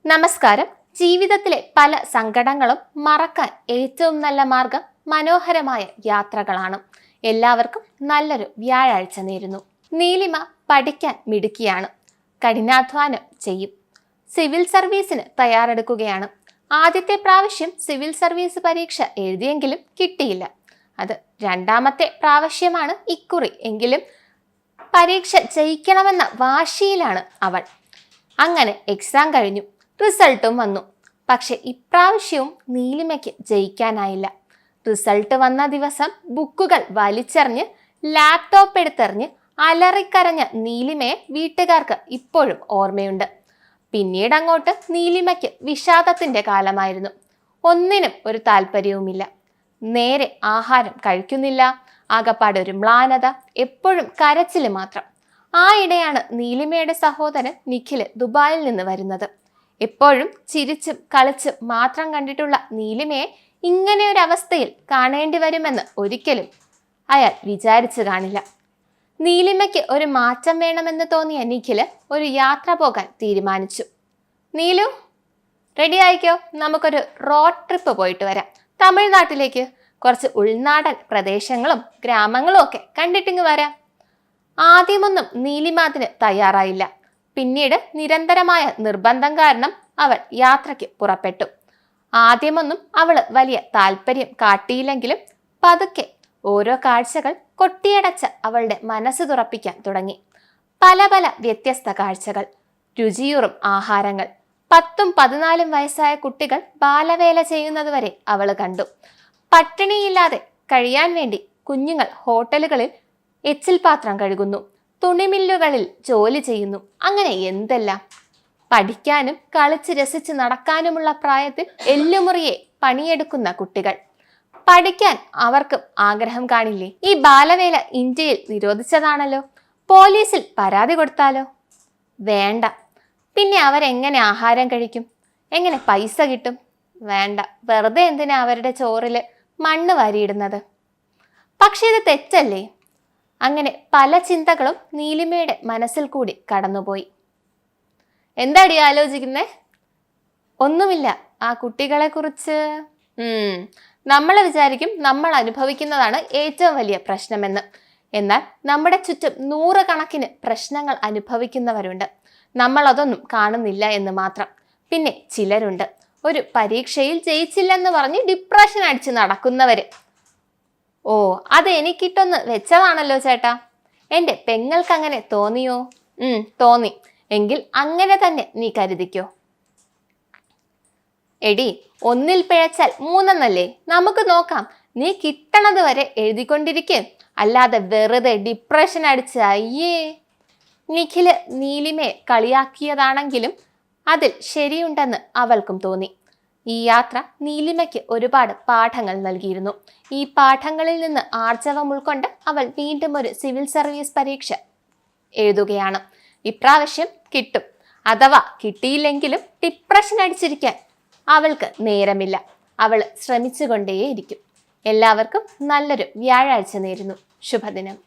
നമസ്കാരം. ജീവിതത്തിലെ പല സങ്കടങ്ങളും മറക്കാൻ ഏറ്റവും നല്ല മാർഗം മനോഹരമായ യാത്രകളാണ്. എല്ലാവർക്കും നല്ലൊരു വ്യാഴാഴ്ച നേരുന്നു. നീലിമ പഠിക്കാൻ മിടുക്കിയാണ്. കഠിനാധ്വാനം ചെയ്യും. സിവിൽ സർവീസിന് തയ്യാറെടുക്കുകയാണ്. ആദ്യത്തെ പ്രാവശ്യം സിവിൽ സർവീസ് പരീക്ഷ എഴുതിയെങ്കിലും കിട്ടിയില്ല. അത് രണ്ടാമത്തെ പ്രാവശ്യമാണ് ഇക്കുറി. എങ്കിലും പരീക്ഷ ജയിക്കണമെന്ന വാശിയിലാണ് അവൾ. അങ്ങനെ എക്സാം കഴിഞ്ഞു. റിസൾട്ടും വന്നു. പക്ഷെ ഇപ്രാവശ്യവും നീലിമയ്ക്ക് ജയിക്കാനായില്ല. റിസൾട്ട് വന്ന ദിവസം ബുക്കുകൾ വലിച്ചെറിഞ്ഞ് ലാപ്ടോപ്പ് എടുത്തെറിഞ്ഞ് അലറിക്കരഞ്ഞ നീലിമയെ വീട്ടുകാർക്ക് ഇപ്പോഴും ഓർമ്മയുണ്ട്. പിന്നീട് അങ്ങോട്ട് നീലിമയ്ക്ക് വിഷാദത്തിന്റെ കാലമായിരുന്നു. ഒന്നിനും ഒരു താല്പര്യവുമില്ല. നേരെ ആഹാരം കഴിക്കുന്നില്ല. ആകപ്പാടൊരു മ്ലാനത, എപ്പോഴും കരച്ചില് മാത്രം. ആ ഇടെയാണ് നീലിമയുടെ സഹോദരൻ നിഖില് ദുബായിൽ നിന്ന് വരുന്നത്. എപ്പോഴും ചിരിച്ചും കളിച്ചും മാത്രം കണ്ടിട്ടുള്ള നീലിമയെ ഇങ്ങനെ ഒരു അവസ്ഥയിൽ കാണേണ്ടി വരുമെന്ന് ഒരിക്കലും അയാൾ വിചാരിച്ചു കാണില്ല. നീലിമയ്ക്ക് ഒരു മാറ്റം വേണമെന്ന് തോന്നിയ നിഖില് ഒരു യാത്ര പോകാൻ തീരുമാനിച്ചു. നീലു, റെഡി ആയിക്കോ, നമുക്കൊരു റോഡ് ട്രിപ്പ് പോയിട്ട് വരാം. തമിഴ്നാട്ടിലേക്ക് കുറച്ച് ഉൾനാടൻ പ്രദേശങ്ങളും ഗ്രാമങ്ങളും ഒക്കെ കണ്ടിട്ടിങ്ങ് വരാം. ആദ്യമൊന്നും നീലിമ അതിന് തയ്യാറായില്ല. പിന്നീട് നിരന്തരമായ നിർബന്ധം കാരണം അവൾ യാത്രയ്ക്ക് പുറപ്പെട്ടു. ആദ്യമൊന്നും അവള് വലിയ താല്പര്യം കാട്ടിയില്ലെങ്കിലും പതുക്കെ ഓരോ കാഴ്ചകൾ കൊട്ടിയടച്ച അവളുടെ മനസ്സ് തുറപ്പിക്കാൻ തുടങ്ങി. പല പല വ്യത്യസ്ത കാഴ്ചകൾ, രുചിയൂറും ആഹാരങ്ങൾ. 10ഉം 14ഉം വയസ്സായ കുട്ടികൾ ബാലവേല ചെയ്യുന്നതുവരെ അവള് കണ്ടു. പട്ടിണിയില്ലാതെ കഴിയാൻ വേണ്ടി കുഞ്ഞുങ്ങൾ ഹോട്ടലുകളിൽ എച്ചിൽ പാത്രം കഴുകുന്നു, തുണിമില്ലുകളിൽ ജോലി ചെയ്യുന്നു. അങ്ങനെ എന്തെല്ലാം! പഠിക്കാനും കളിച്ച് രസിച്ച് നടക്കാനുമുള്ള പ്രായത്തിൽ എല്ലുമുറിയെ പണിയെടുക്കുന്ന കുട്ടികൾ. പഠിക്കാൻ അവർക്കും ആഗ്രഹം കാണില്ലേ? ഈ ബാലവേല ഇന്ത്യയിൽ നിരോധിച്ചതാണല്ലോ. പോലീസിൽ പരാതി കൊടുത്താലോ? വേണ്ട. പിന്നെ അവരെങ്ങനെ ആഹാരം കഴിക്കും? എങ്ങനെ പൈസ കിട്ടും? വേണ്ട. വെറുതെ എന്തിനാ അവരുടെ ചോറില് മണ്ണ് വാരിയിടുന്നത്? പക്ഷെ ഇത് തെറ്റല്ലേ? അങ്ങനെ പല ചിന്തകളും നീലിമയുടെ മനസ്സിൽ കൂടി കടന്നുപോയി. എന്താടി ആലോചിക്കുന്നേ? ഒന്നുമില്ല. ആ കുട്ടികളെ കുറിച്ച് നമ്മൾ വിചാരിക്കും നമ്മൾ അനുഭവിക്കുന്നതാണ് ഏറ്റവും വലിയ പ്രശ്നമെന്ന്. എന്നാൽ നമ്മുടെ ചുറ്റും 100 കണക്കിന് പ്രശ്നങ്ങൾ അനുഭവിക്കുന്നവരുണ്ട്. നമ്മൾ അതൊന്നും കാണുന്നില്ല എന്ന് മാത്രം. പിന്നെ ചിലരുണ്ട്, ഒരു പരീക്ഷയിൽ ജയിച്ചില്ലെന്ന് പറഞ്ഞ് ഡിപ്രഷൻ അടിച്ച് നടക്കുന്നവര്. ഓ, അത് എനിക്കിട്ടൊന്ന് വെച്ചതാണല്ലോ ചേട്ടാ. എൻ്റെ പെങ്ങൾക്ക് അങ്ങനെ തോന്നിയോ? തോന്നി. എങ്കിൽ അങ്ങനെ തന്നെ നീ കരുതിക്കോ. എടി, 1ൽ പിഴച്ചാൽ 3 നമുക്ക് നോക്കാം. നീ കിട്ടണത് വരെ എഴുതിക്കൊണ്ടിരിക്കേ, അല്ലാതെ വെറുതെ ഡിപ്രഷൻ അടിച്ച് അയ്യേ. നിഖില് നീലിമയെ കളിയാക്കിയതാണെങ്കിലും അതിൽ ശരിയുണ്ടെന്ന് അവൾക്കും തോന്നി. ഈ യാത്ര നീലിമയ്ക്ക് ഒരുപാട് പാഠങ്ങൾ നൽകിയിരുന്നു. ഈ പാഠങ്ങളിൽ നിന്ന് ആർജവം ഉൾക്കൊണ്ട് അവൾ വീണ്ടും ഒരു സിവിൽ സർവീസ് പരീക്ഷ എഴുതുകയാണ്. ഇപ്രാവശ്യം കിട്ടും. അഥവാ കിട്ടിയില്ലെങ്കിലും ഡിപ്രഷൻ അടിച്ചിരിക്കാൻ അവൾക്ക് നേരമില്ല. അവൾ ശ്രമിച്ചുകൊണ്ടേയിരിക്കും. എല്ലാവർക്കും നല്ലൊരു വ്യാഴാഴ്ച നേരുന്നു. ശുഭദിനം.